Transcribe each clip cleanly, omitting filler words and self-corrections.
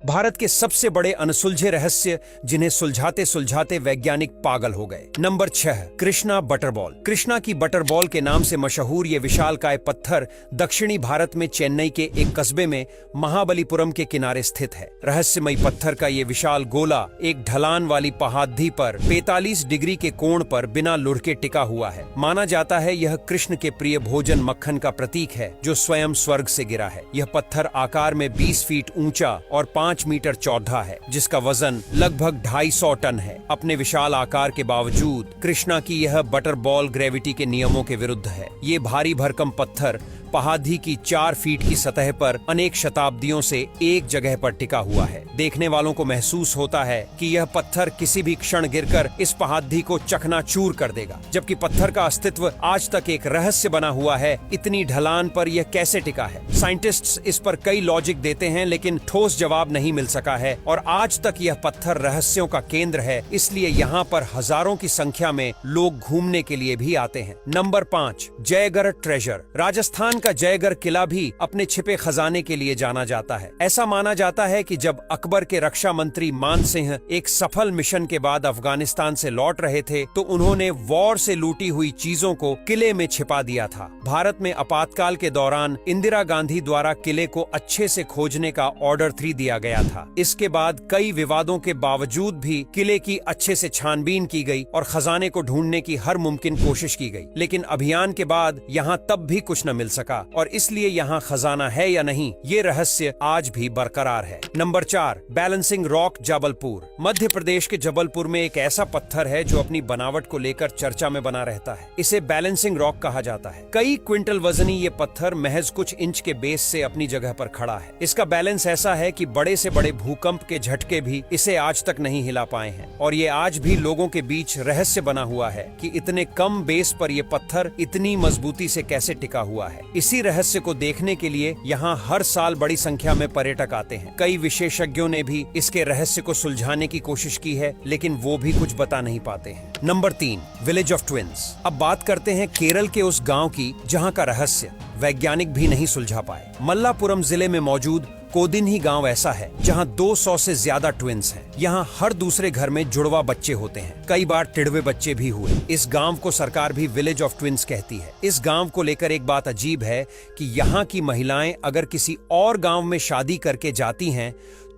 भारत के सबसे बड़े अनसुलझे रहस्य जिन्हें सुलझाते सुलझाते वैज्ञानिक पागल हो गए। Number 6, Krishna butterball. कृष्णा की बटरबॉल के नाम से मशहूर ये विशालकाय पत्थर दक्षिणी भारत में चेन्नई के एक कस्बे में महाबलीपुरम के किनारे स्थित है। रहस्यमयी पत्थर का ये विशाल गोला एक ढलान वाली पहाड़ी पर 45 डिग्री के कोण पर बिना लुढ़के टिका हुआ है। माना जाता है यह कृष्ण के प्रिय भोजन मक्खन का प्रतीक है जो स्वयं स्वर्ग से गिरा है। यह पत्थर आकार में 20 फीट ऊंचा और 5 मीटर चौड़ा है, जिसका वजन लगभग 250 टन है। अपने विशाल आकार के बावजूद कृष्णा की यह बटरबॉल ग्रेविटी के नियमों के विरुद्ध है। ये भारी भरकम पत्थर पहाड़ी की 4 फीट की सतह पर अनेक शताब्दियों से एक जगह पर टिका हुआ है। देखने वालों को महसूस होता है कि यह पत्थर किसी भी क्षण गिरकर इस पहाड़ी को चकनाचूर कर देगा, जबकि पत्थर का अस्तित्व आज तक एक रहस्य बना हुआ है। इतनी ढलान पर यह कैसे टिका है? साइंटिस्ट्स इस पर कई लॉजिक देते हैं, लेकिन ठोस जवाब नहीं मिल सका है और आज तक यह पत्थर रहस्यों का केंद्र है। इसलिए यहाँ पर हजारों की संख्या में लोग घूमने के लिए भी आते हैं। Number 5, Jaigarh treasure. राजस्थान का जयगढ़ किला भी अपने छिपे खजाने के लिए जाना जाता है। ऐसा माना जाता है कि जब अकबर के रक्षा मंत्री मान सिंह एक सफल मिशन के बाद अफगानिस्तान से लौट रहे थे तो उन्होंने वॉर से लूटी हुई चीजों को किले में छिपा दिया था। भारत में आपातकाल के दौरान इंदिरा गांधी द्वारा किले को अच्छे से खोजने का ऑर्डर 3 दिया गया था। इसके बाद कई विवादों के बावजूद भी किले की अच्छे से छानबीन की गई और खजाने को ढूंढने की हर मुमकिन कोशिश की गई, लेकिन अभियान के बाद यहाँ तब भी कुछ न मिल सका और इसलिए यहाँ खजाना है या नहीं, ये रहस्य आज भी बरकरार है। Number 4, balancing rock Jabalpur. Madhya Pradesh के जबलपुर में एक ऐसा पत्थर है जो अपनी बनावट को लेकर चर्चा में बना रहता है। इसे बैलेंसिंग रॉक कहा जाता है। कई क्विंटल वजनी ये पत्थर महज कुछ इंच के बेस से अपनी जगह पर खड़ा है। इसका बैलेंस ऐसा है कि बड़े से बड़े भूकंप के झटके भी इसे आज तक नहीं हिला पाए हैं और ये आज भी लोगों के बीच रहस्य बना हुआ है कि इतने कम बेस पर यह पत्थर इतनी मजबूती से कैसे टिका हुआ है। इसी रहस्य को देखने के लिए यहाँ हर साल बड़ी संख्या में पर्यटक आते हैं। कई विशेषज्ञों ने भी इसके रहस्य को सुलझाने की कोशिश की है, लेकिन वो भी कुछ बता नहीं पाते हैं। Number 3, village of twins. अब बात करते हैं केरल के उस गांव की जहां का रहस्य वैज्ञानिक भी नहीं सुलझा पाए। मल्लापुरम जिले में मौजूद कोदिन्ही गांव ऐसा है जहां 200 से ज्यादा ट्विंस हैं। यहां हर दूसरे घर में जुड़वा बच्चे होते हैं, कई बार टिड़वे बच्चे भी हुए। इस गांव को सरकार भी विलेज ऑफ ट्विंस कहती है। इस गांव को लेकर एक बात अजीब है कि यहाँ की महिलाएं अगर किसी और गांव में शादी करके जाती हैं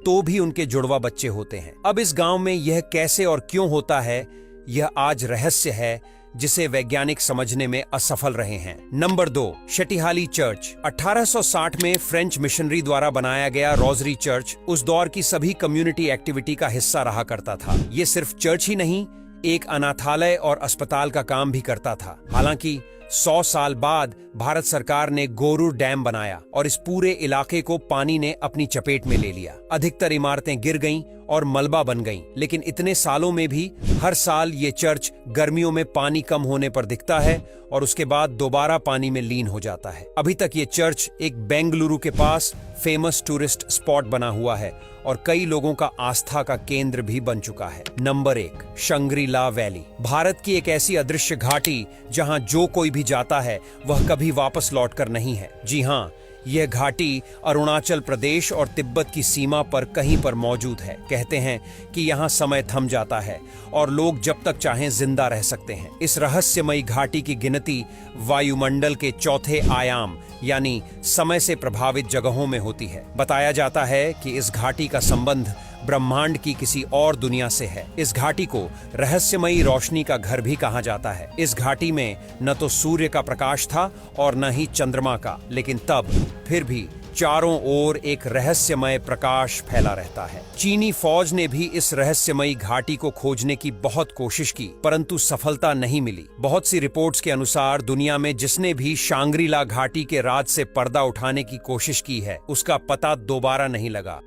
तो भी उनके जुड़वा बच्चे होते हैं। अब इस गांव में यह कैसे और क्यों होता है, यह आज रहस्य है जिसे वैज्ञानिक समझने में असफल रहे हैं। Number 2, शटिहाली church. 1860 में फ्रेंच मिशनरी द्वारा बनाया गया रोजरी चर्च उस दौर की सभी कम्युनिटी एक्टिविटी का हिस्सा रहा करता था। ये सिर्फ चर्च ही नहीं, एक अनाथालय और अस्पताल का काम भी करता था। हालांकि 100 साल बाद भारत सरकार ने गोरू डैम बनाया और इस पूरे इलाके को पानी ने अपनी चपेट में ले लिया। अधिकतर इमारतें गिर गईं और मलबा बन गईं, लेकिन इतने सालों में भी हर साल ये चर्च गर्मियों में पानी कम होने पर दिखता है और उसके बाद दोबारा पानी में लीन हो जाता है। अभी तक ये चर्च एक बेंगलुरु के पास फेमस टूरिस्ट स्पॉट बना हुआ है और कई लोगों का आस्था का केंद्र भी बन चुका है। Number 1, शंग्री-ला valley. भारत की एक ऐसी अदृश्य घाटी जहां जो कोई भी जाता है वह कभी वापस लौटकर नहीं है। जी हाँ, यह घाटी अरुणाचल प्रदेश और तिब्बत की सीमा पर कहीं पर मौजूद है। कहते हैं कि यहाँ समय थम जाता है और लोग जब तक चाहें जिंदा रह सकते हैं। इस रहस्यमयी घाटी की गिनती वायुमंडल के चौथे आयाम यानी समय से प्रभावित जगहों में होती है। बताया जाता है कि इस घाटी का संबंध ब्रह्मांड की किसी और दुनिया से है। इस घाटी को रहस्यमयी रोशनी का घर भी कहा जाता है। इस घाटी में न तो सूर्य का प्रकाश था और न ही चंद्रमा का, लेकिन तब फिर भी चारों ओर एक रहस्यमय प्रकाश फैला रहता है। चीनी फौज ने भी इस रहस्यमयी घाटी को खोजने की बहुत कोशिश की, परंतु सफलता नहीं मिली। बहुत सी रिपोर्ट्स के अनुसार दुनिया में जिसने भी शांग्री-ला घाटी के राज से पर्दा उठाने की कोशिश की है, उसका पता दोबारा नहीं लगा।